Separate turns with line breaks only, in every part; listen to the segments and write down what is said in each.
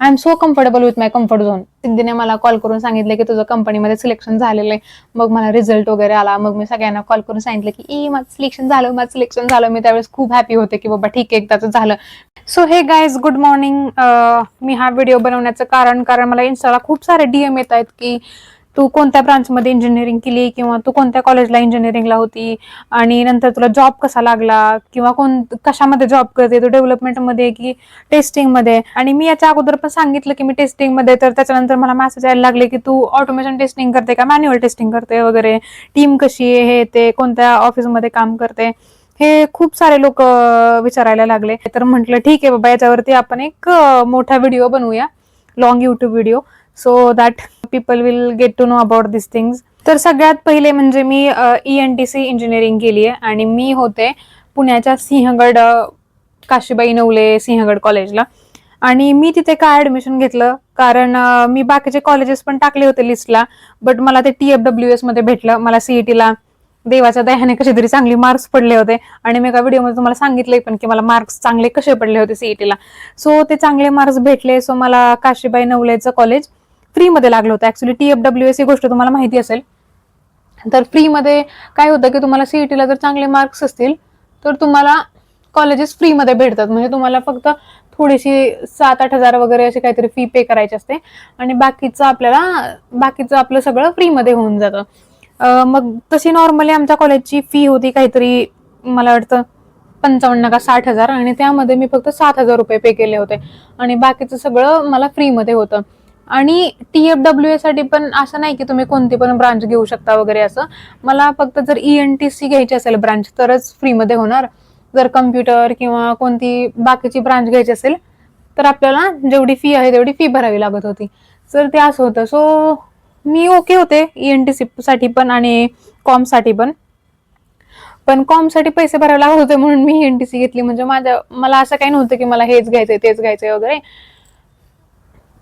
I am so comfortable with my comfort zone. सिद्धीने मला call करून सांगितलं की तुझं कंपनीमध्ये सिलेक्शन झालेलं आहे. मग मला रिझल्ट वगैरे आला. मग मी सगळ्यांना कॉल करून सांगितलं की माझं सिलेक्शन झालं, माझं सिलेक्शन झालं. मी त्यावेळेस खूप हॅपी होते की बाबा ठीक आहे, एकदाच झालं. सो हे गाईज, गुड मॉर्निंग. मी हा व्हिडिओ बनवण्याचं कारण मला इन्स्टाला खूप सारे DM येत आहेत की तू कोणत्या ब्रांचमध्ये इंजिनिअरिंग केली, किंवा तू कोणत्या कॉलेजला इंजिनिअरिंगला होती, आणि नंतर तुला जॉब कसा लागला, किंवा कशामध्ये जॉब करते, तू डेव्हलपमेंटमध्ये की टेस्टिंगमध्ये. आणि मी याच्या अगोदर पण सांगितलं की मी टेस्टिंगमध्ये, तर त्याच्यानंतर मला मेसेज यायला लागले की तू ऑटोमेशन टेस्टिंग करते का मॅन्युअल टेस्टिंग करते वगैरे, टीम कशी आहे, हे ते कोणत्या ऑफिसमध्ये काम करते, हे खूप सारे लोक विचारायला लागले. तर म्हटलं ठीक आहे बाबा, याच्यावरती आपण एक मोठा व्हिडिओ बनवूया, long YouTube video, so that people will get to know about this things. तर सगळ्यात पहिले म्हणजे मी ENTC इंजिनिअरिंग केली आहे, आणि मी होते पुण्याच्या सिंहगड, काशीबाई नवले सिंहगड कॉलेजला. आणि मी तिथे काय ऍडमिशन घेतलं, कारण मी बाकीचे कॉलेजेस पण टाकले होते लिस्टला, बट मला ते TFWS मध्ये भेटलं. मला CETला देवाच्या दह्याने कसे तरी चांगले मार्क्स पडले होते, आणि मी एका व्हिडिओमध्ये तुम्हाला सांगितलंय पण की मला मार्क्स चांगले कसे पडले होते CETला. सो ते चांगले मार्क्स भेटले. सो मला काशीबाई नवलेचं कॉलेज फ्रीमध्ये लागलं होतं. ऍक्च्युली TFWS ही गोष्ट तुम्हाला माहिती असेल. तर फ्रीमध्ये काय होतं की तुम्हाला CETला जर चांगले मार्क्स असतील तर तुम्हाला कॉलेजेस फ्रीमध्ये भेटतात. म्हणजे तुम्हाला फक्त थोडीशी 7-8 हजार वगैरे अशी काहीतरी फी पे करायची असते, आणि बाकीचं आपलं सगळं फ्रीमध्ये होऊन जातं. मग तशी नॉर्मली आमच्या कॉलेजची फी होती काहीतरी, मला वाटतं 55 का 60 हजार, आणि त्यामध्ये मी फक्त 7,000 रुपये पे केले होते, आणि बाकीचं सगळं मला फ्रीमध्ये होतं. आणि TFWS साठी पण असं नाही की तुम्ही कोणती पण ब्रांच घेऊ शकता वगैरे असं. मला फक्त जर ENTC घ्यायची असेल ब्रांच तरच फ्रीमध्ये होणार. जर कम्प्युटर किंवा कोणती बाकीची ब्रांच घ्यायची असेल तर आपल्याला जेवढी फी आहे तेवढी फी भरावी लागत होती. तर ते असं होतं. सो मी ओके होते ENTC साठी पण आणि कॉम साठी पण कॉम साठी पैसे भरावे लागत होते म्हणून मी ENTC घेतली. म्हणजे मला असं काही नव्हतं की मला हेच घ्यायचंय तेच घ्यायचंय वगैरे,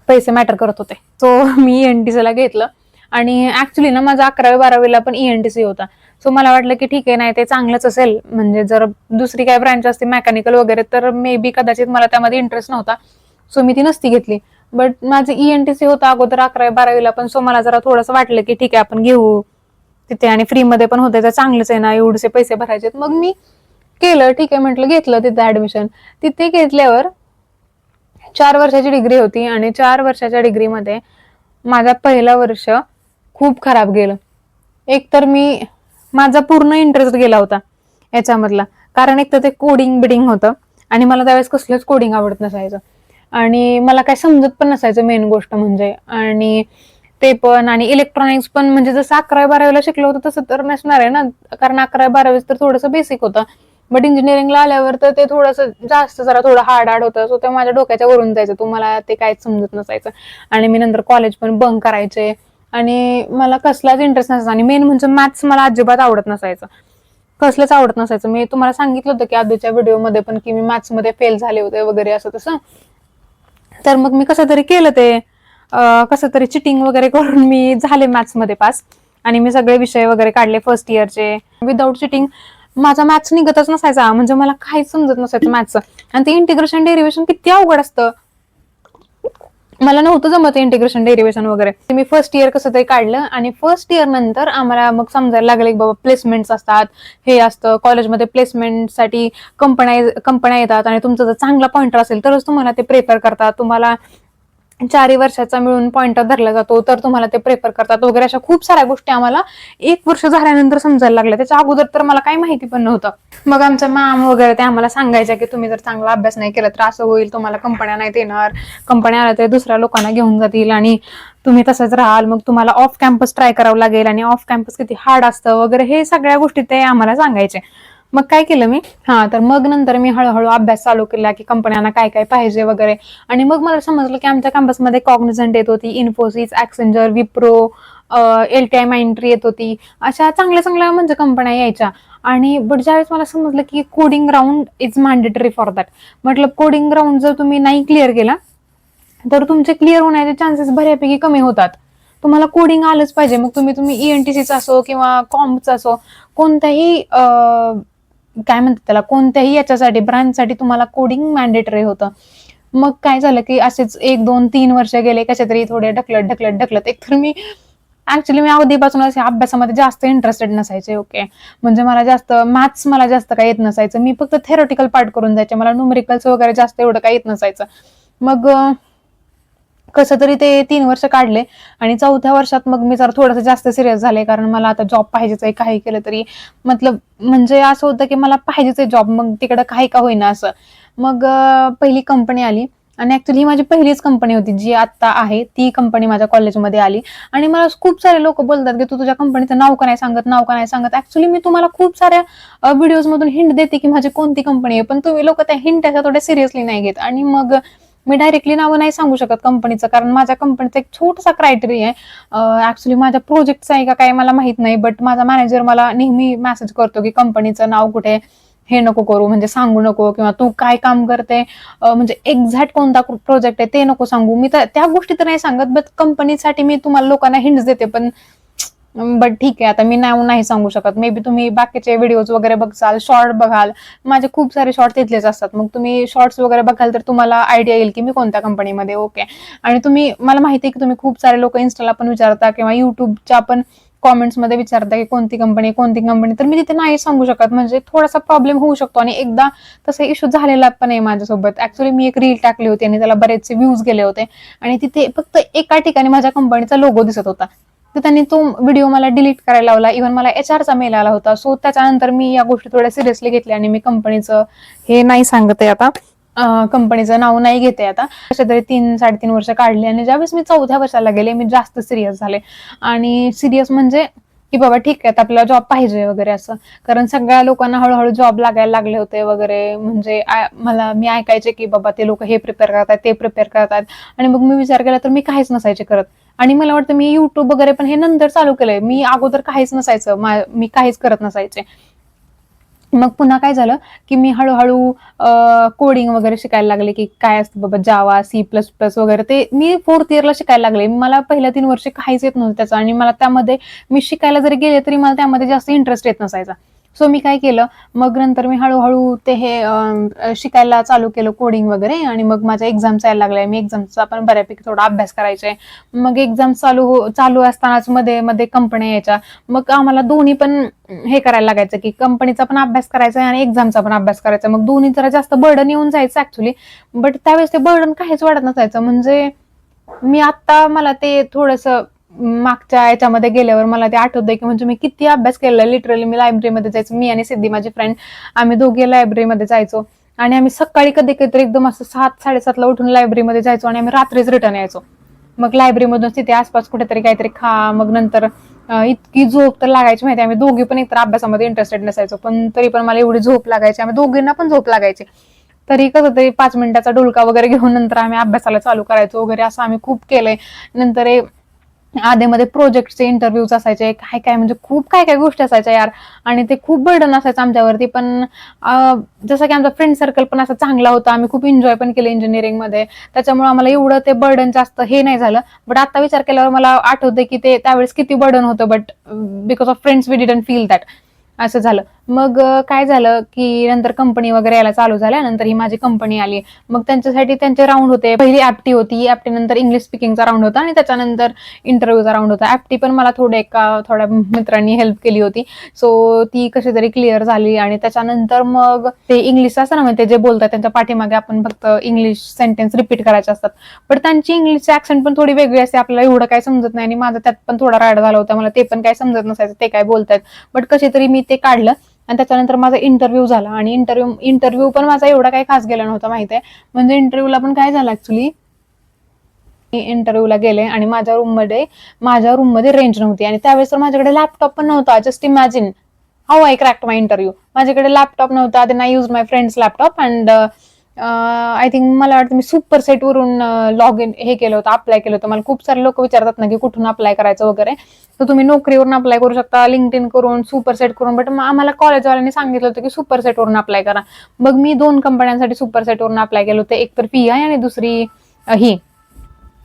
पैसे मॅटर करत होते. सो मी ENTCला घेतलं. आणि ऍक्च्युली ना माझा 11वी-12वीला पण ENTC होता. सो मला वाटलं की ठीक आहे, नाही ते चांगलंच असेल. म्हणजे जर दुसरी काय ब्रांच असते मेकॅनिकल वगैरे तर मे बी कदाचित मला त्यामध्ये इंटरेस्ट नव्हता, सो मी ती नसती घेतली. बट माझं ENTC होतं अगोदर 11वी-12वीला पण. सो मला जरा थोडंसं वाटलं की ठीक आहे आपण घेऊ तिथे, आणि फ्रीमध्ये पण होते तर चांगलंच आहे ना, एवढेसे पैसे भरायचे. मग मी केलं, ठीक आहे म्हटलं, घेतलं तिथे ऍडमिशन. तिथे घेतल्यावर 4 वर्षाची डिग्री होती, आणि 4 वर्षाच्या डिग्रीमध्ये माझा पहिला वर्ष खूप खराब गेलं. एक तर माझा पूर्ण इंटरेस्ट गेला होता याच्यामधला, कारण एक तर ते कोडिंग बिडिंग होतं, आणि मला त्यावेळेस कसलंच कोडिंग आवडत नसायचं, आणि मला काय समजत पण नसायचं मेन गोष्ट म्हणजे. आणि ते पण, आणि इलेक्ट्रॉनिक्स पण, म्हणजे जसं 11वी-12वीला शिकलो होतं तसं तर नसणार आहे ना, कारण 11वी-12वी तर थोडंसं बेसिक होतं. बट इंजिनिअरिंगला आल्यावर तर ते थोडंसं जास्त जरा थोडं हार्ड होतं. सो ते माझ्या डोक्याच्या वरून जायचं, तुम्हाला ते काहीच समजत नसायचं. आणि मी नंतर कॉलेज पण बंक करायचे, आणि मला कसलाच इंटरेस्ट नसायचा. आणि मेन म्हणजे मॅथ्स मला अजिबात आवडत नसायचं, कसलंच आवडत नसायचं. मी तुम्हाला सांगितलं होतं की आधीच्या व्हिडिओमध्ये पण की मी मॅथ्समध्ये फेल झाले होते वगैरे असं तसं. तर मग मी कसं तरी केलं ते, कसं तरी चिटिंग वगैरे करून मी झाले मॅथ्समध्ये पास, आणि मी सगळे विषय वगैरे काढले फर्स्ट इयरचे विदाऊट चिटिंग. माझा मॅथ्स निघतच नसायचा, म्हणजे मला काहीच समजत नसायचं मॅथ्सचं. आणि ते इंटिग्रेशन डेरिव्हेशन किती अवघड असतं, मला नव्हतं जमत इंटिग्रेशन डेरिव्हेशन वगैरे. मी फर्स्ट इयर कसं तरी काढलं, आणि फर्स्ट इयर नंतर आम्हाला मग समजायला लागले की बाबा प्लेसमेंट्स असतात, हे असतं कॉलेजमध्ये, प्लेसमेंटसाठी कंपन्या येतात, आणि तुमचा जर चांगला पॉइंटर असेल तरच तुम्हाला ते प्रेफर करतात. तुम्हाला 4 वर्षाचा मिळून पॉइंटर धरला जातो तर तुम्हाला ते प्रेफर करतात वगैरे. अशा खूप साऱ्या गोष्टी आम्हाला 1 वर्ष झाल्यानंतर समजायला लागल्या. त्याच्या अगोदर तर मला काही माहिती पण नव्हतं. मग आमच्या मॅम वगैरे ते आम्हाला सांगायच्या की तुम्ही जर चांगला अभ्यास नाही केला तर असं होईल, तुम्हाला कंपन्या नाही देणार, कंपन्या आल्या तर दुसऱ्या लोकांना घेऊन जातील, आणि तुम्ही तसंच राहाल, मग तुम्हाला ऑफ कॅम्पस ट्राय करावं लागेल, आणि ऑफ कॅम्पस किती हार्ड असतं वगैरे, हे सगळ्या गोष्टी ते आम्हाला सांगायचे. मग काय केलं मी, तर मग नंतर मी हळूहळू अभ्यास चालू केला की कंपन्यांना काय काय पाहिजे वगैरे. आणि मग मला समजलं की आमच्या कॅम्पसमध्ये कॉग्निझंट येत होती, इन्फोसिस, ऍक्सेंजर, विप्रो, LTI माइंट्री येत होती, अशा चांगल्या चांगल्या म्हणजे कंपन्या यायच्या. आणि बट ज्यावेळेस मला समजलं की coding round is mandatory for that, मतलब कोडिंग राऊंड जर तुम्ही नाही क्लिअर केला तर तुमचे क्लिअर होण्याचे चान्सेस बऱ्यापैकी कमी होतात. तुम्हाला कोडिंग आलंच पाहिजे. मग तुम्ही ENTCचा असो किंवा कॉम्पचा असो, कोणत्याही काय म्हणतात त्याला, कोणत्याही याच्यासाठी ब्रांचसाठी तुम्हाला कोडिंग मॅन्डेटरी होतं. मग काय झालं की असेच 1 2 3 वर्ष गेले, कशा तरी थोडे ढकलत ढकलत ढकलत एकतर मी आधीपासून असे अभ्यासामध्ये जास्त इंटरेस्टेड नसायचे. ओके, म्हणजे मला जास्त मॅथ्स मला जास्त काही येत नसायचं. मी फक्त थेरॉटिकल पार्ट करून जायचे, मला न्यूमेरिकल्स वगैरे जास्त एवढं काही येत नसायचं. मग कसं तरी ते 3 वर्ष काढले आणि 4थ्या वर्षात मग मी जरा थोडंसं जास्त सिरियस झाले, कारण मला आता जॉब पाहिजेच आहे, काही केलं तरी. मतलब म्हणजे असं होतं की मला पाहिजेच आहे जॉब, मग तिकडं काही का होईना असं. मग पहिली कंपनी आली आणि ऍक्च्युली ही माझी पहिलीच कंपनी होती जी आता आहे. ती कंपनी माझ्या कॉलेजमध्ये आली आणि मला खूप सारे लोक बोलतात की तू तुझ्या कंपनीचं नाव का नाही सांगत, नाव का नाही सांगत. ऍक्च्युली मी तुम्हाला खूप साऱ्या व्हिडिओज मधून हिंट देते की माझी कोणती कंपनी आहे, पण तुम्ही लोक त्या हिंट त्याच्या थोडे सिरियसली नाही घेत. आणि मग मी डायरेक्टली नावं नाही सांगू शकत कंपनीचं, कारण माझ्या कंपनीचा एक छोटासा क्रायटेरिया आहे. ऍक्च्युली माझ्या प्रोजेक्टचा आहे का काय मला माहित नाही, बट माझा मॅनेजर मला नेहमी मेसेज करतो की कंपनीचं नाव कुठे हे नको करू, म्हणजे सांगू नको, किंवा तू काय काम करते म्हणजे एक्झॅक्ट कोणता प्रोजेक्ट आहे ते नको सांगू. मी तर त्या गोष्टी तर नाही सांगत, बट कंपनीसाठी मी तुम्हाला लोकांना हिंट्स देते. पण बट ठीक आहे, आता मी नाव नाही सांगू शकत. मे बी तुम्ही बाकीचे व्हिडिओज वगैरे बघाल, शॉर्ट बघाल, माझे खूप सारे शॉर्ट तिथलेच असतात. मग तुम्ही शॉर्ट्स वगैरे बघाल तर तुम्हाला आयडिया येईल की मी कोणत्या कंपनीमध्ये. ओके, आणि तुम्ही, मला माहिती आहे की तुम्ही खूप सारे लोक इन्स्टाला पण विचारता किंवा युट्यूबच्या पण कॉमेंट्स मध्ये विचारता की कोणती कंपनी कोणती कंपनी, तर मी तिथे नाही सांगू शकत, म्हणजे थोडासा प्रॉब्लेम होऊ शकतो. आणि एकदा तसा इश्यू झालेला पण आहे माझ्यासोबत. ऍक्च्युली मी एक रील टाकली होती आणि त्याला बरेचसे व्ह्यूज गेले होते आणि तिथे फक्त एका ठिकाणी माझ्या कंपनीचा लोगो दिसत होता, तर त्यांनी तो व्हिडिओ मला डिलीट करायला लावला. इव्हन मला HR चा मेल आला होता. सो त्याच्यानंतर मी या गोष्टी थोड्या सिरियसली घेतल्या आणि मी कंपनीचं हे नाही सांगत आहे आता, कंपनीचं नाव नाही घेते आता. अशा तरी 3 3.5 वर्ष काढली आणि ज्यावेळेस मी 4थ्या वर्षाला गेले मी जास्त सिरियस झाले. आणि सिरियस म्हणजे की बाबा ठीक आहे, आपल्याला जॉब पाहिजे वगैरे असं, कारण सगळ्या लोकांना हळूहळू जॉब लागायला लागले होते वगैरे. म्हणजे मी ऐकायचे की बाबा ते लोक हे प्रिपेअर करतात, ते प्रिपेअर करतात, आणि मग मी विचार केला तर मी काहीच नसायचे करत. आणि मला वाटतं मी युट्यूब वगैरे पण हे नंतर चालू केलंय, मी अगोदर काहीच नसायचं, मी काहीच करत नसायचे. मग पुन्हा काय झालं की मी हळूहळू कोडिंग वगैरे शिकायला लागले, की काय असतं बाबा जावा, C++ वगैरे. ते मी 4th इयरला शिकायला लागले. मला पहिल्या 3 वर्ष काहीच येत नव्हतं त्याचं, आणि मला त्यामध्ये मी शिकायला जरी गेले तरी मला त्यामध्ये जास्त इंटरेस्ट येत नसायचा. सो मी काय केलं, मग नंतर मी हळूहळू ते हे शिकायला चालू केलं कोडिंग वगैरे. आणि मग माझ्या एक्झाम्स यायला लागल्या, मी एक्झामचा पण बऱ्यापैकी थोडा अभ्यास करायचे. मग एक्झाम चालू असतानाच मध्ये मध्ये कंपन्या यायच्या, मग आम्हाला दोन्ही पण हे करायला लागायचं की कंपनीचा पण अभ्यास करायचा आणि एक्झामचा पण अभ्यास करायचा. मग दोन्ही जरा जास्त बर्डन येऊन जायचं ऍक्च्युली, बट त्यावेळेस ते बर्डन काहीच वाटत नसायचं. म्हणजे मी आता मला ते थोडंसं मागच्या याच्यामध्ये गेल्यावर मला ते आठवतंय की म्हणजे मी किती अभ्यास केलेला. लिटरली मी लायब्ररीमध्ये जायचो, मी आणि सिद्धी माझी फ्रेंड, आम्ही दोघे लायब्ररीमध्ये जायचो. आणि आम्ही सकाळी कधी कधी एकदम असं 7 7:30ला उठून लायब्ररीमध्ये जायचो आणि आम्ही रात्रीच रिटर्न यायचो. मग लायब्ररीमधून तिथे आसपास कुठेतरी काहीतरी खा, मग नंतर इतकी झोप तर लागायची माहिती. आम्ही दोघी पण एकतर अभ्यासामध्ये इंटरेस्टेड नसायचो, पण तरी पण मला एवढी झोप लागायची, आम्ही दोघींना पण झोप लागायची. तरी कसं तरी 5 मिनिटाचा डुलका वगैरे घेऊन नंतर आम्ही अभ्यासाला चालू करायचो वगैरे. असं आम्ही खूप केलंय. नंतर आधीमध्ये प्रोजेक्टचे इंटरव्ह्यूज असायचे, काय काय म्हणजे खूप काय काय गोष्टी असायच्या यार. आणि ते खूप बर्डन असायचं आमच्यावरती. पण जसं की आमचा फ्रेंड सर्कल पण असा चांगला होता, आम्ही खूप एन्जॉय पण केलं इंजिनिअरिंग मध्ये, त्याच्यामुळे आम्हाला एवढं ते बर्डन जास्त हे नाही झालं. बट आता विचार केल्यावर मला आठवतं की ते त्यावेळेस किती बर्डन होतं, but because of friends we didn't feel that, असं झालं. मग काय झालं की नंतर कंपनी वगैरे यायला चालू झाल्या, नंतर ही माझी कंपनी आली. मग त्यांच्यासाठी त्यांचे राऊंड होते. पहिली ऍप्टी होती, ऍप्टी नंतर इंग्लिश स्पीकिंगचा राऊंड होता आणि त्याच्यानंतर इंटरव्ह्यूचा राऊंड होता. ऍप्टी पण मला थोड्या मित्रांनी हेल्प केली होती, सो ती कशी तरी क्लिअर झाली. आणि त्याच्यानंतर मग ते इंग्लिश असतं ना, म्हणजे ते जे बोलतात त्यांच्या पाठीमागे आपण फक्त इंग्लिश सेंटेन्स रिपीट करायचे असतात, पण त्यांची इंग्लिशची ऍक्सेंट पण थोडी वेगळी असते, आपल्याला एवढं काय समजत नाही. आणि माझा त्यात पण थोडा राड झाला होता, मला ते पण काय समजत नसायचं ते काय बोलतायत. बट कशी तरी मी ते काढलं आणि त्याच्यानंतर माझा इंटरव्ह्यू झाला. आणि इंटरव्ह्यू पण माझा एवढा काही खास गेला नव्हता माहितीये. म्हणजे इंटरव्ह्यूला पण काय झालं ऍक्च्युली, इंटरव्ह्यूला गेले आणि माझ्या रूम मध्ये रेंज नव्हती, आणि त्यावेळेस तर माझ्याकडे लॅपटॉप पण नव्हता. Just imagine how I cracked my interview. माझ्याकडे लॅपटॉप नव्हता, then I use my friends laptop. And I think मला वाटतं मी सुपर सेट वरून लॉग इन हे केलं होतं, अप्लाय केलं होतं. मला खूप सारे लोक विचारतात ना की कुठून अप्लाय करायचं वगैरे, तर तुम्ही नोकरीवरून अप्लाय करू शकता, लिंक्डइन करून, सुपर सेट करून. बट आम्हाला कॉलेजवाल्यांनी सांगितलं होतं की सुपर सेट वरून अप्लाय करा. मग मी 2 कंपन्यांसाठी सुपर सेट वरून अप्लाय केलं होतं, एक तर PI आणि दुसरी ही.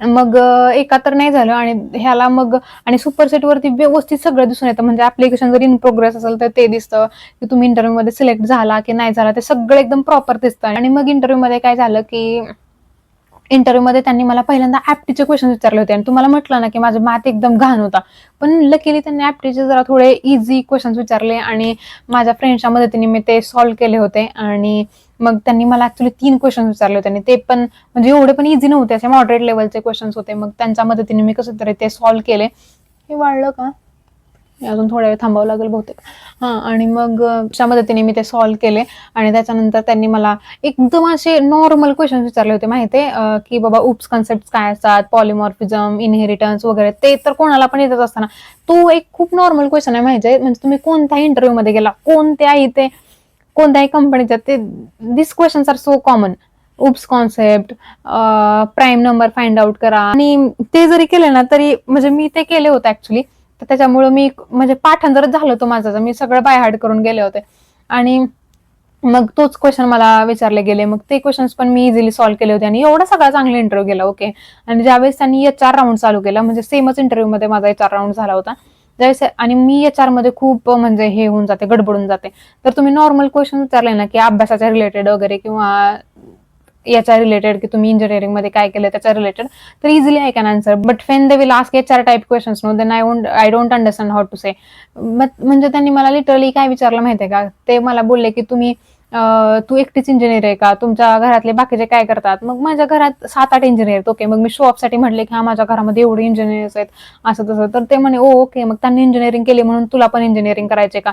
मग एका तर नाही झालं, आणि ह्याला मग, आणि सुपर सेट वरती व्यवस्थित सगळं दिसून येतं. म्हणजे ऍप्लिकेशन जर इन प्रोग्रेस असेल तर ते दिसतं, की तुम्ही इंटरव्ह्यू मध्ये सिलेक्ट झाला की नाही झाला, ते सगळं एकदम प्रॉपर दिसतं. आणि मग इंटरव्ह्यू मध्ये काय झालं की इंटरव्ह्यू मध्ये त्यांनी मला पहिल्यांदा ऍप्टीचे क्वेश्चन विचारले होते, आणि तुम्हाला म्हटलं ना की माझा मॅथ एकदम घाण होता, पण लकीली त्यांनी ऍप्टीचे जरा थोडे इझी क्वेश्चन विचारले आणि माझ्या फ्रेंड्सच्या मदतीने मी ते सॉल्व्ह केले होते. आणि मग त्यांनी मला ऍक्च्युली 3 क्वेश्चन विचारले होते, आणि ते पण म्हणजे एवढे पण इझी नव्हते, असे मॉडरेट लेवलचे क्वेश्चन्स होते. मग त्यांच्या मदतीने मी कसं तरी ते सॉल्व्ह केले. हे वाढलं का? अजून थोडा वेळ थांबावं लागेल बहुतेक. आणि मग अशा मदतीने मी ते सॉल्व्ह केले. आणि त्याच्यानंतर त्यांनी मला एकदम असे नॉर्मल क्वेश्चन विचारले होते माहितीये, की बाबा उप्स कन्सेप्ट काय असतात, पॉलिमॉर्फिझम, इनहेरिटन्स वगैरे, ते तर कोणाला पण येतच असताना तो एक खूप नॉर्मल क्वेश्चन आहे माहितीये. म्हणजे तुम्ही कोणत्याही इंटरव्ह्यू मध्ये गेला, कोणत्याही ते कोणत्याही कंपनीच्या, ते this questions are so common. OOPs concept, prime number find out करा, आणि ते जरी केले ना तरी म्हणजे मी ते केले होते ऍक्च्युली. तर त्याच्यामुळे मी म्हणजे पाठांतरच झालं होतं माझं, मी सगळं बाय हार्ट करून गेले होते. आणि मग तोच क्वेश्चन मला विचारले गेले, मग ते क्वेश्चन्स पण मी इझिली सॉल्व्ह केले होते, आणि एवढा सगळा चांगला इंटरव्ह्यू गेला. ओके. आणि ज्यावेळेस त्यांनी HR राऊंड चालू केला, म्हणजे सेमच इंटरव्ह्यू मध्ये माझा HR राऊंड झाला होता ज्यावेळेस, आणि मी HR मध्ये खूप म्हणजे हे होऊन जाते, गडबडून जाते. तर तुम्ही नॉर्मल क्वेश्चन विचारले ना की अभ्यासाच्या रिलेटेड वगैरे, किंवा याच्या रिलेटेड की तुम्ही इंजिनिअरिंग मध्ये काय केलं त्याच्या रिलेटेड, तर easily I can answer. But when they will ask HR type questions no, then I don't understand how to say. म्हणजे त्यांनी मला लिटरली काय विचारलं माहितीये का, ते मला बोलले की तू एकटीच इंजिनियर आहे का, तुमच्या घरातले बाकीचे काय करतात. मग माझ्या घरात 7-8 इंजिनियर. ओके. मग मी शो ऑफ साठी म्हटले की हा माझ्या घरामध्ये एवढे इंजिनियर्स आहेत, असं तसं. तर ते म्हणे ओ ओके, मग त्यांनी इंजिनिअरिंग केली म्हणून तुला पण इंजिनिअरिंग करायचे का,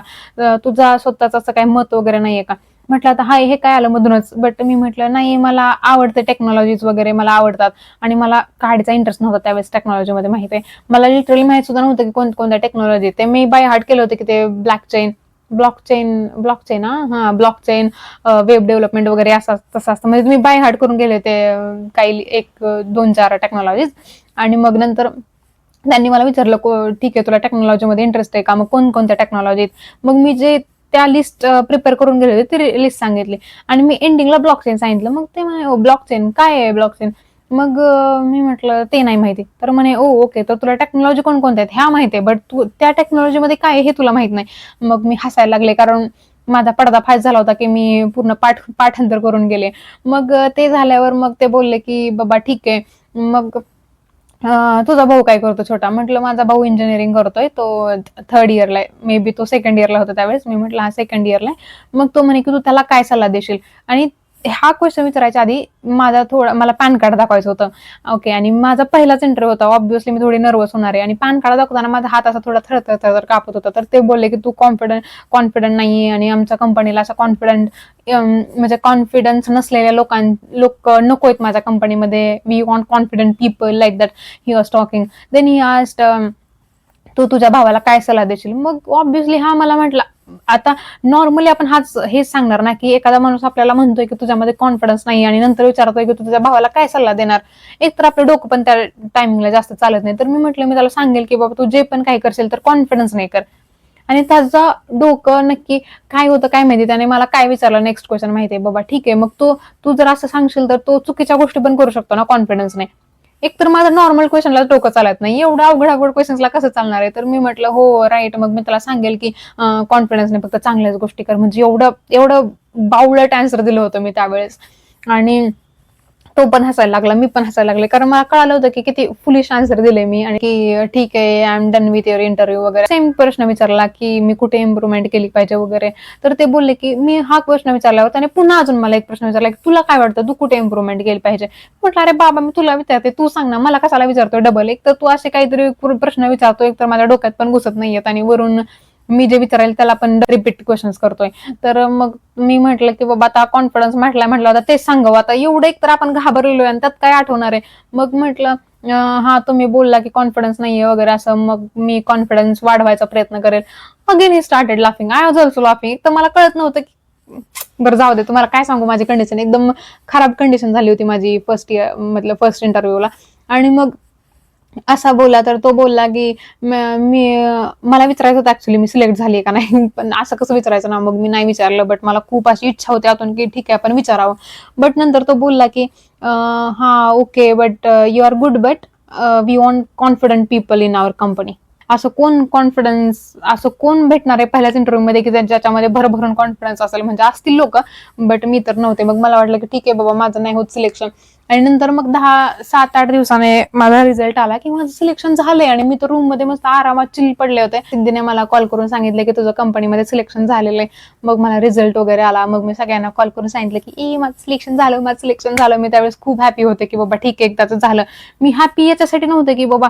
तुझा स्वतःच असं काही मत वगैरे नाहीये का. म्हटलं आता हाय, हे काय आलं मधूनच. बट मी म्हटलं नाही, मला आवडते टेक्नॉलॉजीज वगैरे, मला आवडतात, आणि मला काढायचा इंटरेस्ट नव्हता त्यावेळेस टेक्नॉलॉजीमध्ये. माहिती आहे, मला लिटरली माहित सुद्धा नव्हतं की कोणत्या टेक्नॉलॉजी. ते मी बाय हार्ट केलं होतं की ते ब्लॉकचेन ब्लॉकचेन, वेब डेव्हलपमेंट वगैरे असं तसं असतं. म्हणजे मी बाय हार्ट करून गेले ते काही 1-2-4 टेक्नॉलॉजीज. आणि मग नंतर त्यांनी मला विचारलं ठीक आहे, तुला टेक्नॉलॉजीमध्ये इंटरेस्ट आहे का, मग कोणकोणत्या टेक्नॉलॉजीत. मग मी जे त्या लिस्ट प्रिपेअर करून गेले होते ती लिस्ट सांगितली, आणि मी एंडिंगला ब्लॉकचेन सांगितलं. मग ते म्हणे ब्लॉकचेन काय आहे ब्लॉकचेन. मग मी म्हटलं ते नाही माहिती. तर म्हणे ओके, तर तुला टेक्नॉलॉजी कोणकोणत्या आहेत ह्या माहिती आहे, बट तू त्या टेक्नॉलॉजीमध्ये काय आहे हे तुला माहित नाही. मग मी हसायला लागले, कारण माझा पडदा फाश झाला होता की मी पूर्ण पाठांतर करून गेले. मग ते झाल्यावर मग ते बोलले की बाबा ठीक आहे, मग तुझा भाऊ काय करतो छोटा. म्हटलं माझा भाऊ इंजिनिअरिंग करतोय, तो 3rd इयरला आहे. मे बी तो 2nd इयरला होता त्यावेळेस. मी म्हटलं हा 2nd इयरला आहे. मग तो म्हणे की तू त्याला काय सल्ला देशील. आणि हा क्वेश्चन विचारायच्या आधी मला पॅन कार्ड दाखवायचं होतं. ओके. आणि माझा पहिलाच इंटरव्ह्यू होता, ऑब्व्हियसली मी थोडी नर्वस होणार आहे, आणि पॅन कार्ड दाखवताना माझा हात असा थोडा थरथर कापत होता. तर ते बोलले की तू कॉन्फिडंट नाहीये, आणि आमच्या कंपनीला असा म्हणजे कॉन्फिडन्स नसलेल्या लोक नको आहेत माझ्या कंपनीमध्ये. We want confident people like that. He was talking. Then he asked तू तुझ्या भावाला काय सल्ला देशील. मग ऑब्व्हियसली हा मला म्हटला, आता नॉर्मली आपण हेच सांगणार ना की एखादा माणूस आपल्याला म्हणतोय की तुझ्यामध्ये कॉन्फिडन्स नाही, आणि नंतर विचारतोय की तू तुझ्या भावाला काय सल्ला देणार. एक तर आपलं डोकं पण त्या टायमिंगला जास्त चालत नाही. तर मी म्हटलं मी त्याला सांगेल की बाबा तू जे पण काही करशील तर कॉन्फिडन्स नाही कर. आणि त्याचं डोकं नक्की काय होतं काय माहिती, त्याने मला काय विचारलं नेक्स्ट क्वेश्चन माहितीये, बाबा ठीक आहे, मग तू जर असं सांगशील तर तो चुकीच्या गोष्टी पण करू शकतो ना कॉन्फिडन्स नाही. एक तर माझं नॉर्मल क्वेश्चनला डोकं चालत नाही, एवढं अवघड क्वेश्चन्सला कसं चालणार आहे. तर मी म्हटलं हो राईट, मग मी त्याला सांगेल की कॉन्फिडन्स नाही, फक्त चांगल्याच गोष्टी कर. म्हणजे एवढं बावळट आन्सर दिलं होतं मी त्यावेळेस. आणि तो पण हसायला लागला, मी पण हसायला लागले, कारण मला कळालं होतं की किती फुलिश आन्सर दिले मी. आणि की ठीक आहे, I am done with your interview वगैरे. सेम प्रश्न विचारला की मी कुठे इम्प्रुव्हमेंट केली पाहिजे वगैरे. तर ते बोलले की मी हा प्रश्न विचारल्यावर त्याने पुन्हा अजून मला एक प्रश्न विचारला की तुला काय वाटतं, तू कुठे इम्प्रुव्हमेंट केली पाहिजे. म्हटलं अरे बाबा, मी तुला विचारते, तू सांग ना, मला कशाला विचारतोय डबल. एक तर तू असे काहीतरी प्रश्न विचारतो, एक तर माझ्या डोक्यात पण घुसत नाहीयेत, आणि वरून मी जे विचारायला त्याला पण रिपीट क्वेश्चन्स करतोय. तर मग मी म्हटलं की बाबा आता कॉन्फिडन्स म्हटलं होता तेच सांगावं. आता एवढं एक तर आपण घाबरलोय, आणि त्यात काय आठवणार आहे. मग म्हटलं हा तुम्ही बोलला की कॉन्फिडन्स नाहीये वगैरे असं, मग मी कॉन्फिडन्स वाढवायचा प्रयत्न करेल. Again he started laughing. I was also laughing. तर मला कळत नव्हतं की बरं जाऊ दे, तुम्हाला काय सांगू, माझी कंडिशन एकदम खराब कंडिशन झाली होती माझी फर्स्ट इंटरव्ह्यूला. आणि मग असा बोलला, तर तो बोलला की मला विचारायचं होतं ऍक्च्युली मी सिलेक्ट झाली का नाही, पण असं कसं विचारायचं ना. मग मी नाही विचारलं, बट मला खूप अशी इच्छा होती आतून की ठीक आहे आपण विचारावं. बट नंतर तो बोलला की हा okay, but you are good, but we want confident people in our company. असं कोण भेटणार आहे पहिल्याच इंटरव्ह्यू मध्ये की ज्याच्यामध्ये भरभरून कॉन्फिडन्स असेल. म्हणजे असतील लोक, बट मी तर नव्हते. मग मला वाटलं की ठीक आहे बाबा, माझं नाही होत सिलेक्शन. आणि नंतर मग 7-8 दिवसाने माझा रिझल्ट आला की माझं सिलेक्शन झालंय आणि मी तर रूम मध्ये मस्त आरामात चिल पडले होते. सिद्धीने मला कॉल करून सांगितलं की तुझं कंपनीमध्ये सिलेक्शन झालेलं आहे. मग मला रिझल्ट वगैरे आला. मग मी सगळ्यांना कॉल करून सांगितलं की माझं सिलेक्शन झालं. मी त्यावेळेस खूप हॅपी होते की बाबा ठीक आहे, एकदाच झालं. मी हॅपी याच्यासाठी नव्हते की बाबा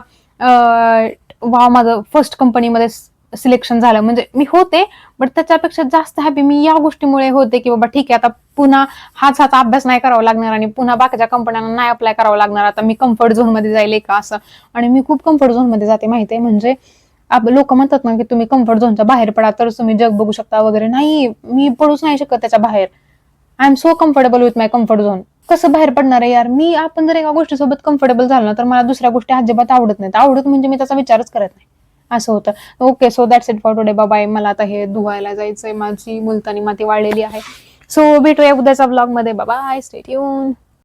वा माझं फर्स्ट कंपनीमध्ये सिलेक्शन झालं, म्हणजे मी होते, बट त्याच्यापेक्षा जास्त हॅपी मी या गोष्टीमुळे होते की बाबा ठीक आहे, आता पुन्हा हाच अभ्यास नाही करावा लागणार आणि पुन्हा बाकीच्या कंपन्यांना नाही अप्लाय करावं लागणार. आता मी कम्फर्ट झोन मध्ये जाईल का असं. आणि मी खूप कम्फर्ट झोन मध्ये जाते माहितीये. म्हणजे लोक म्हणतात ना की तुम्ही कम्फर्ट झोनच्या बाहेर पडा तर तुम्ही जग बघू शकता वगैरे. नाही, मी पडूच नाही शकत त्याच्या बाहेर. I am so comfortable with my comfort zone. कसं बाहेर पडणार आहे यार मी. आपण जर एका गोष्टीसोबत कम्फर्टेबल झालो ना तर मला दुसऱ्या गोष्टी अजिबात आवडत नाहीत. आवडत म्हणजे मी त्याचा विचारच करत नाही, असं होतं. Okay, so that's it for today. Bye. मला आता हे धुवायला जायचंय, माझी मुलतानी माती वाळलेली आहे. सो भेटूया उद्याच्या ब्लॉग मध्ये. Bye, stay tune.